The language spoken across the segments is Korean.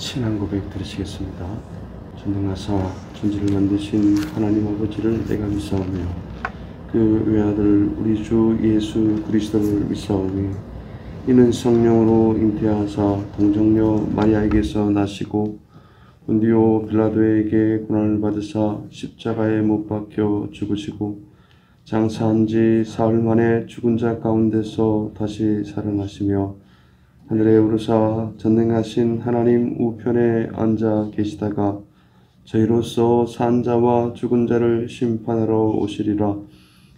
신앙 고백 들으시겠습니다. 전능하사 천지를 만드신 하나님 아버지를 내가 믿사오며 그 외아들 우리 주 예수 그리스도를 믿사오니 이는 성령으로 잉태하사 동정녀 마리아에게서 나시고 본디오 빌라도에게 고난을 받으사 십자가에 못 박혀 죽으시고 장사한 지 사흘 만에 죽은 자 가운데서 다시 살아나시며 하늘에 오르사 전능하신 하나님 우편에 앉아 계시다가 저희로서 산 자와 죽은 자를 심판하러 오시리라.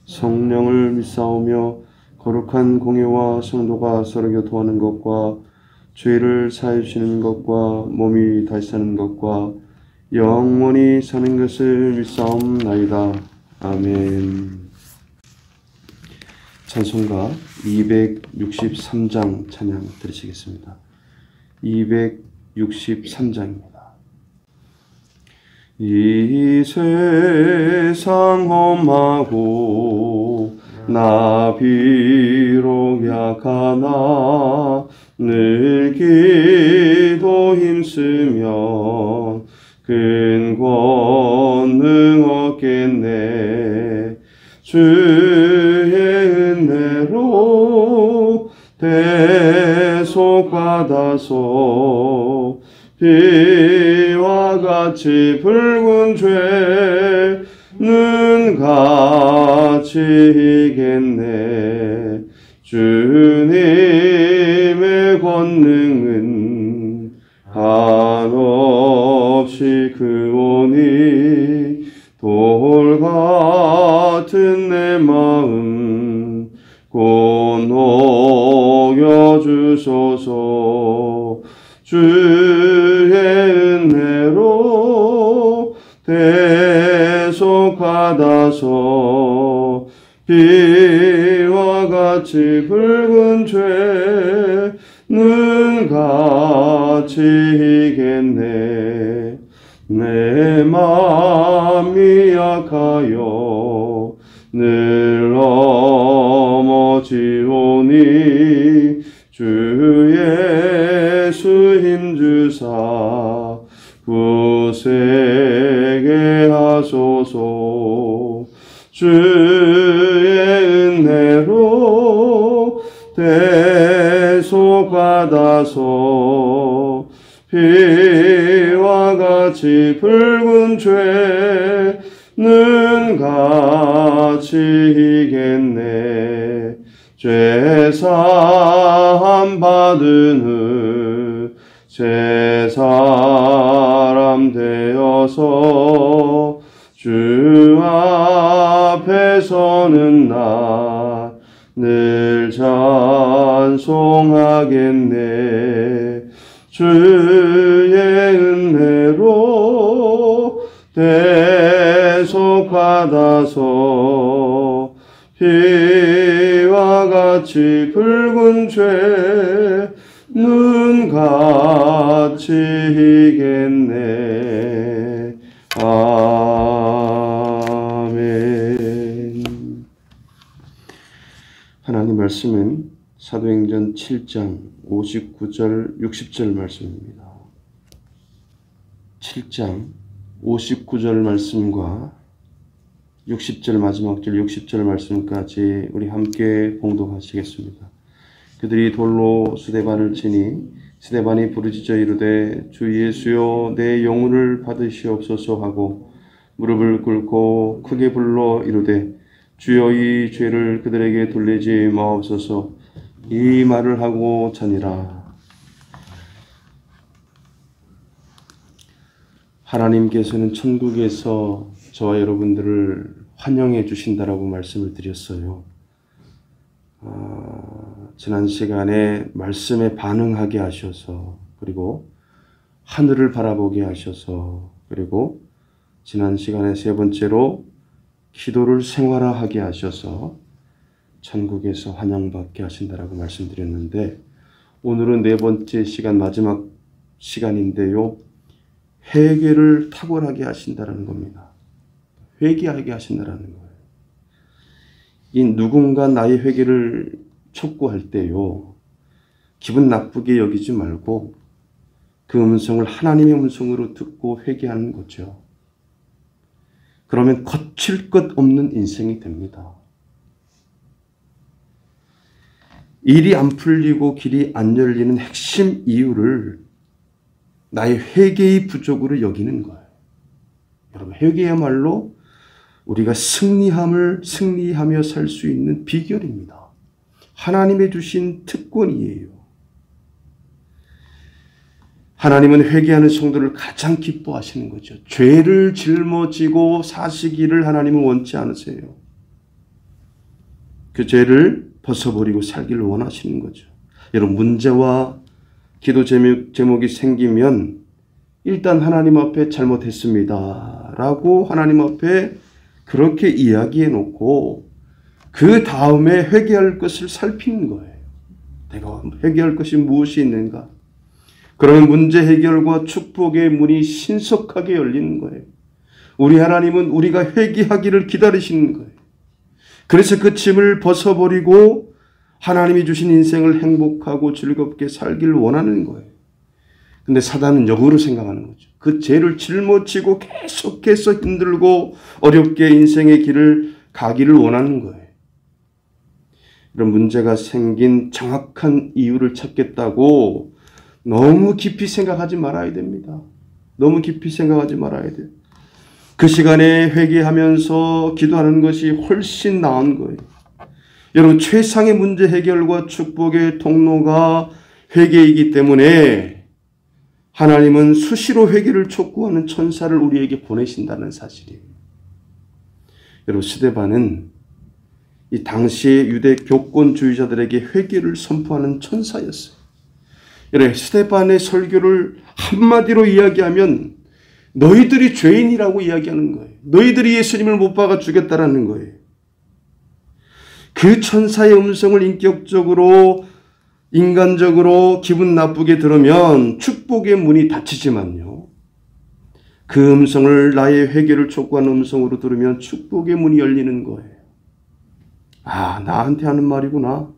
성령을 믿사오며 거룩한 공예와 성도가 서로 교통하는 것과 죄를 사해 주시는 것과 몸이 다시 사는 것과 영원히 사는 것을 믿사옵나이다. 아멘. 찬송가 263장 찬양 들으시겠습니다. 263장입니다. 이 세상 험하고 나 비록 약하나 늘 기도 힘쓰면 큰 권능 얻겠네. 주의 은혜로 대속받아서 비와 같이 붉은 죄는 같이 이겠네. 주님의 권능은 한없이 크오니 돌 같은 내 마음 곧 녹여주소서. 주의 은혜로 대속받아서 비와 같이 붉은 죄는 같이 이겠네. 내 맘이 약하여 늘 넘어지오니 주 예수 힘주사 굳세게 하소서. 주의 은혜로 대속받아서 비와 같이 붉은 죄는 같이 이겠네. 죄사함 받은 후 새 사람 되어서 주 앞에 서는 나 늘 찬송하겠네. 주의 은혜로 대속받아서 비와 같이 붉은 죄는 같이 이겠네. 아멘. 하나님 말씀은 사도행전 7장 59절 60절 말씀입니다. 7장 59절 말씀과 60절 마지막 절 60절 말씀까지 우리 함께 봉독하시겠습니다. 그들이 돌로 스데반을 치니 스데반이 부르짖어 이르되 주 예수여 내 영혼을 받으시옵소서 하고 무릎을 꿇고 크게 불러 이르되 주여 이 죄를 그들에게 돌리지 마옵소서. 이 말을 하고 자니라. 하나님께서는 천국에서 저와 여러분들을 환영해 주신다라고 말씀을 드렸어요. 지난 시간에 말씀에 반응하게 하셔서, 그리고 하늘을 바라보게 하셔서, 그리고 지난 시간에 세 번째로 기도를 생활화하게 하셔서 천국에서 환영받게 하신다라고 말씀드렸는데, 오늘은 네 번째 시간, 마지막 시간인데요. 회개를 탁월하게 하신다라는 겁니다. 회개하게 하신다라는 거예요. 이 누군가 나의 회개를 촉구할 때요, 기분 나쁘게 여기지 말고 그 음성을 하나님의 음성으로 듣고 회개하는 거죠. 그러면 거칠 것 없는 인생이 됩니다. 일이 안 풀리고 길이 안 열리는 핵심 이유를 나의 회개의 부족으로 여기는 거예요. 여러분, 회개야말로 우리가 승리하며 살 수 있는 비결입니다. 하나님의 주신 특권이에요. 하나님은 회개하는 성도를 가장 기뻐하시는 거죠. 죄를 짊어지고 사시기를 하나님은 원치 않으세요. 그 죄를 벗어버리고 살기를 원하시는 거죠. 여러분, 문제와 기도 제목이 생기면 일단 하나님 앞에 잘못했습니다 라고 하나님 앞에 그렇게 이야기해 놓고 그 다음에 회개할 것을 살피는 거예요. 내가 회개할 것이 무엇이 있는가? 그러면 문제 해결과 축복의 문이 신속하게 열리는 거예요. 우리 하나님은 우리가 회개하기를 기다리시는 거예요. 그래서 그 짐을 벗어버리고 하나님이 주신 인생을 행복하고 즐겁게 살기를 원하는 거예요. 근데 사단은 역으로 생각하는 거죠. 그 죄를 짊어지고 계속해서 힘들고 어렵게 인생의 길을 가기를 원하는 거예요. 이런 문제가 생긴 정확한 이유를 찾겠다고 너무 깊이 생각하지 말아야 됩니다. 너무 깊이 생각하지 말아야 돼요. 그 시간에 회개하면서 기도하는 것이 훨씬 나은 거예요. 여러분, 최상의 문제 해결과 축복의 통로가 회개이기 때문에 하나님은 수시로 회개를 촉구하는 천사를 우리에게 보내신다는 사실이에요. 여러분, 스데반은 이 당시의 유대 교권주의자들에게 회개를 선포하는 천사였어요. 여러분, 스데반의 설교를 한마디로 이야기하면 너희들이 죄인이라고 이야기하는 거예요. 너희들이 예수님을 못 박아 죽였다라는 거예요. 그 천사의 음성을 인간적으로 기분 나쁘게 들으면 축복의 문이 닫히지만요. 그 음성을 나의 회개를 촉구하는 음성으로 들으면 축복의 문이 열리는 거예요. 아, 나한테 하는 말이구나.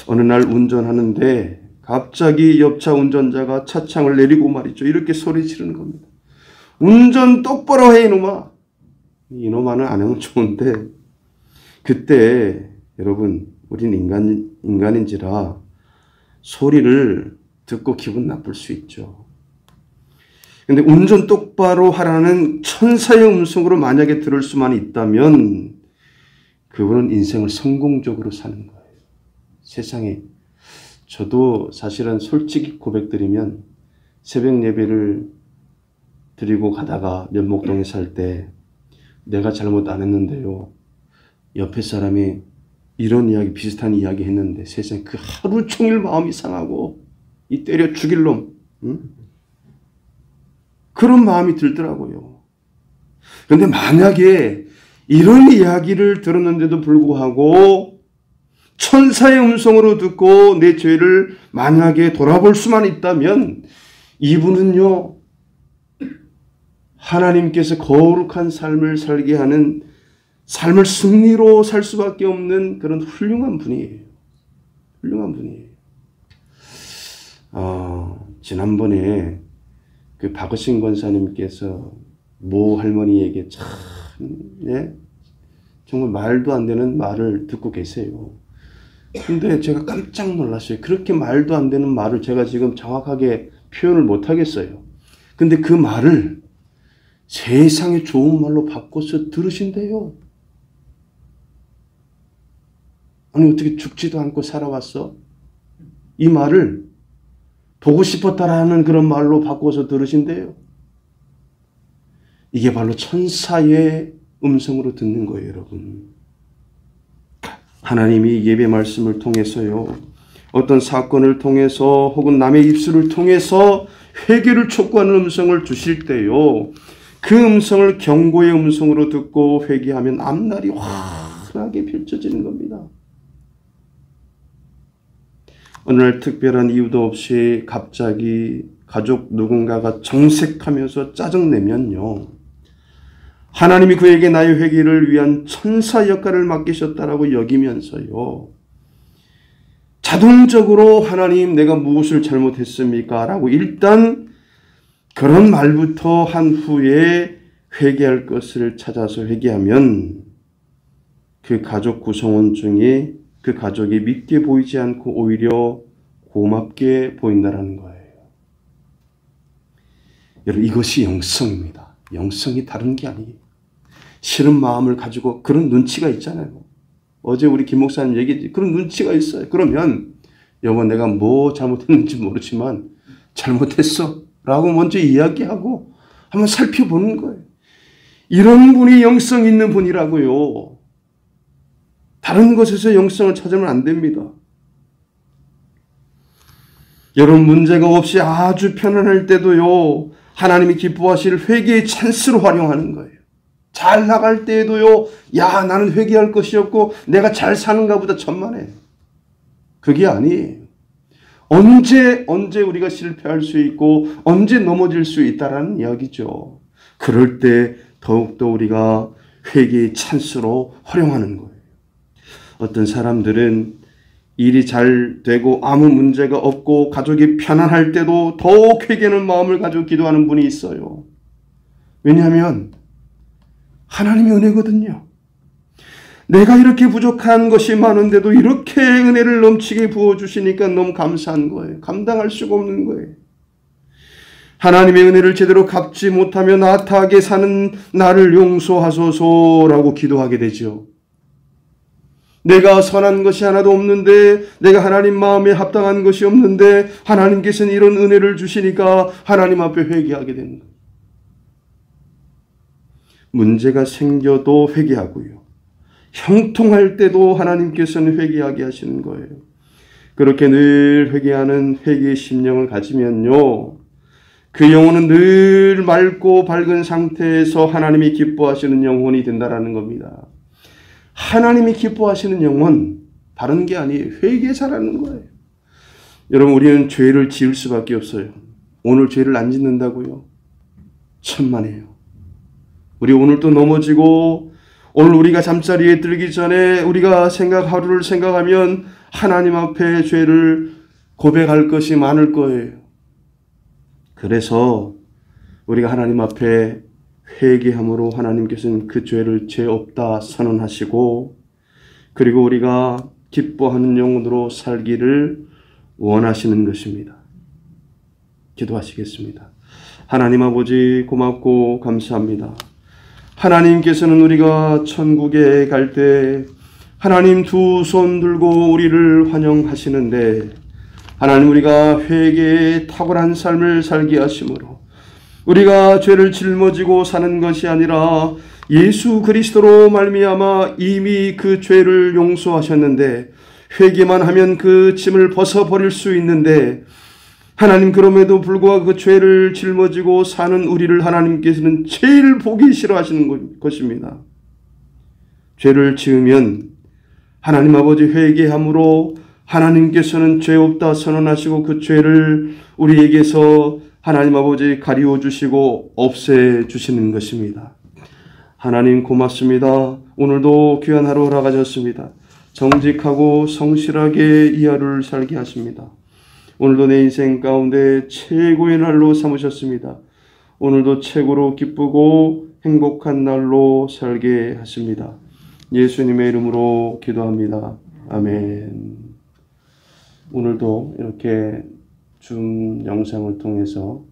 어느 날 운전하는데 갑자기 옆차 운전자가 차창을 내리고 말이죠. 이렇게 소리 지르는 겁니다. 운전 똑바로 해, 이놈아. 이놈아는 안 하면 좋은데, 그때 여러분, 우린 인간인지라 소리를 듣고 기분 나쁠 수 있죠. 근데 운전 똑바로 하라는 천사의 음성으로 만약에 들을 수만 있다면 그분은 인생을 성공적으로 사는 거예요. 세상에. 저도 사실은 솔직히 고백드리면 새벽 예배를 드리고 가다가 면목동에 살 때 내가 잘못 안 했는데요. 옆에 사람이 이런 이야기, 비슷한 이야기 했는데 세상에 그 하루 종일 마음이 상하고 이 때려 죽일 놈. 응? 그런 마음이 들더라고요. 그런데 만약에 이런 이야기를 들었는데도 불구하고 천사의 음성으로 듣고 내 죄를 만약에 돌아볼 수만 있다면 이분은요, 하나님께서 거룩한 삶을 살게 하는 삶을 승리로 살 수밖에 없는 그런 훌륭한 분이에요. 훌륭한 분이에요. 지난번에 그 박으신 권사님께서 모 할머니에게 참, 정말 말도 안 되는 말을 듣고 계세요. 근데 제가 깜짝 놀랐어요. 그렇게 말도 안 되는 말을 제가 지금 정확하게 표현을 못 하겠어요. 근데 그 말을 세상에 좋은 말로 바꿔서 들으신대요. 아니, 어떻게 죽지도 않고 살아왔어? 이 말을 보고 싶었다라는 그런 말로 바꿔서 들으신대요. 이게 바로 천사의 음성으로 듣는 거예요, 여러분. 하나님이 예배 말씀을 통해서요, 어떤 사건을 통해서 혹은 남의 입술을 통해서 회개를 촉구하는 음성을 주실 때요, 그 음성을 경고의 음성으로 듣고 회개하면 앞날이 환하게 펼쳐지는 겁니다. 어느 날 특별한 이유도 없이 갑자기 가족 누군가가 정색하면서 짜증내면요, 하나님이 그에게 나의 회개를 위한 천사 역할을 맡기셨다라고 여기면서요, 자동적으로 하나님 내가 무엇을 잘못했습니까? 라고 일단 그런 말부터 한 후에 회개할 것을 찾아서 회개하면 그 가족 구성원 중에 그 가족이 믿게 보이지 않고 오히려 고맙게 보인다는 거예요. 여러분, 이것이 영성입니다. 영성이 다른 게 아니에요. 싫은 마음을 가지고 그런 눈치가 있잖아요. 어제 우리 김 목사님 얘기했지. 그런 눈치가 있어요. 그러면 여보 내가 뭐 잘못했는지 모르지만 잘못했어 라고 먼저 이야기하고 한번 살펴보는 거예요. 이런 분이 영성 있는 분이라고요. 다른 것에서 영성을 찾으면 안 됩니다. 여러분, 문제가 없이 아주 편안할 때도요, 하나님이 기뻐하실 회개의 찬스로 활용하는 거예요. 잘 나갈 때에도요, 야 나는 회개할 것이 없고 내가 잘 사는가 보다 천만에. 그게 아니에요. 언제 우리가 실패할 수 있고 언제 넘어질 수 있다라는 이야기죠. 그럴 때 더욱더 우리가 회개의 찬스로 활용하는 거예요. 어떤 사람들은 일이 잘 되고 아무 문제가 없고 가족이 편안할 때도 더욱 회개하는 마음을 가지고 기도하는 분이 있어요. 왜냐하면 하나님의 은혜거든요. 내가 이렇게 부족한 것이 많은데도 이렇게 은혜를 넘치게 부어주시니까 너무 감사한 거예요. 감당할 수가 없는 거예요. 하나님의 은혜를 제대로 갚지 못하며 나태하게 사는 나를 용서하소서라고 기도하게 되죠. 내가 선한 것이 하나도 없는데, 내가 하나님 마음에 합당한 것이 없는데 하나님께서는 이런 은혜를 주시니까 하나님 앞에 회개하게 되는 거예요. 문제가 생겨도 회개하고요. 형통할 때도 하나님께서는 회개하게 하시는 거예요. 그렇게 늘 회개하는 회개의 심령을 가지면요, 그 영혼은 늘 맑고 밝은 상태에서 하나님이 기뻐하시는 영혼이 된다라는 겁니다. 하나님이 기뻐하시는 영혼, 다른 게 아니에요. 회개 잘하는 거예요. 여러분, 우리는 죄를 지을 수밖에 없어요. 오늘 죄를 안 짓는다고요? 천만에요. 우리 오늘 또 넘어지고 오늘 우리가 잠자리에 들기 전에 우리가 하루를 생각하면 하나님 앞에 죄를 고백할 것이 많을 거예요. 그래서 우리가 하나님 앞에 회개함으로 하나님께서는 그 죄를 죄 없다 선언하시고, 그리고 우리가 기뻐하는 영혼으로 살기를 원하시는 것입니다. 기도하시겠습니다. 하나님 아버지, 고맙고 감사합니다. 하나님께서는 우리가 천국에 갈 때 하나님 두 손 들고 우리를 환영하시는데, 하나님 우리가 회개의 탁월한 삶을 살게 하심으로 우리가 죄를 짊어지고 사는 것이 아니라 예수 그리스도로 말미암아 이미 그 죄를 용서하셨는데, 회개만 하면 그 짐을 벗어버릴 수 있는데, 하나님 그럼에도 불구하고 그 죄를 짊어지고 사는 우리를 하나님께서는 제일 보기 싫어하시는 것입니다. 죄를 지으면 하나님 아버지 회개함으로 하나님께서는 죄 없다 선언하시고 그 죄를 우리에게서 하나님 아버지 가리워 주시고 없애 주시는 것입니다. 하나님 고맙습니다. 오늘도 귀한 하루 허락하셨습니다. 정직하고 성실하게 이 하루를 살게 하십니다. 오늘도 내 인생 가운데 최고의 날로 삼으셨습니다. 오늘도 최고로 기쁘고 행복한 날로 살게 하십니다. 예수님의 이름으로 기도합니다. 아멘. 오늘도 이렇게 줌 영상을 통해서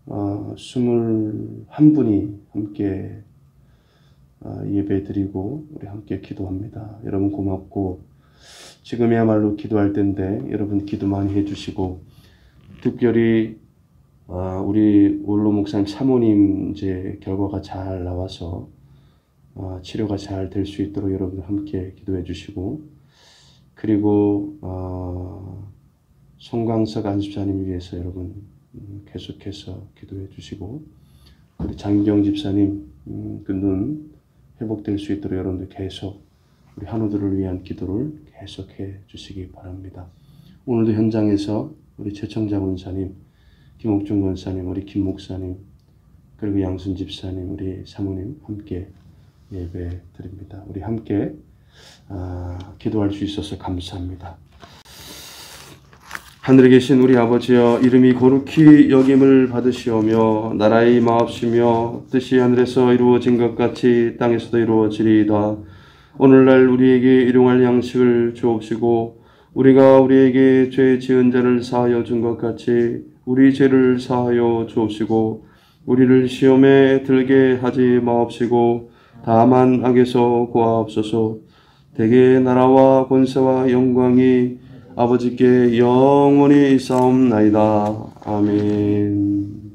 21분이 함께 예배 드리고 우리 함께 기도합니다. 여러분 고맙고, 지금이야말로 기도할 때인데 여러분 기도 많이 해주시고, 특별히 우리 올로 목사님 사모님 이제 결과가 잘 나와서 치료가 잘 될 수 있도록 여러분 함께 기도해 주시고, 그리고 송광석 안집사님 위해서 여러분 계속해서 기도해 주시고, 우리 장경 집사님 그 눈 회복될 수 있도록 여러분들 계속 우리 한우들을 위한 기도를 계속해 주시기 바랍니다. 오늘도 현장에서 우리 최청자 권사님, 김옥중 권사님, 우리 김 목사님, 그리고 양순 집사님, 우리 사모님 함께 예배 드립니다. 우리 함께 기도할 수 있어서 감사합니다. 하늘에 계신 우리 아버지여, 이름이 거룩히 여김을 받으시오며 나라의 임하옵시며 뜻이 하늘에서 이루어진 것 같이 땅에서도 이루어지리이다. 오늘날 우리에게 일용할 양식을 주옵시고 우리가 우리에게 죄 지은 자를 사하여 준 것 같이 우리 죄를 사하여 주옵시고 우리를 시험에 들게 하지 마옵시고 다만 악에서 구하옵소서. 대개 나라와 권세와 영광이 아버지께 영원히 있사옵나이다. 아멘.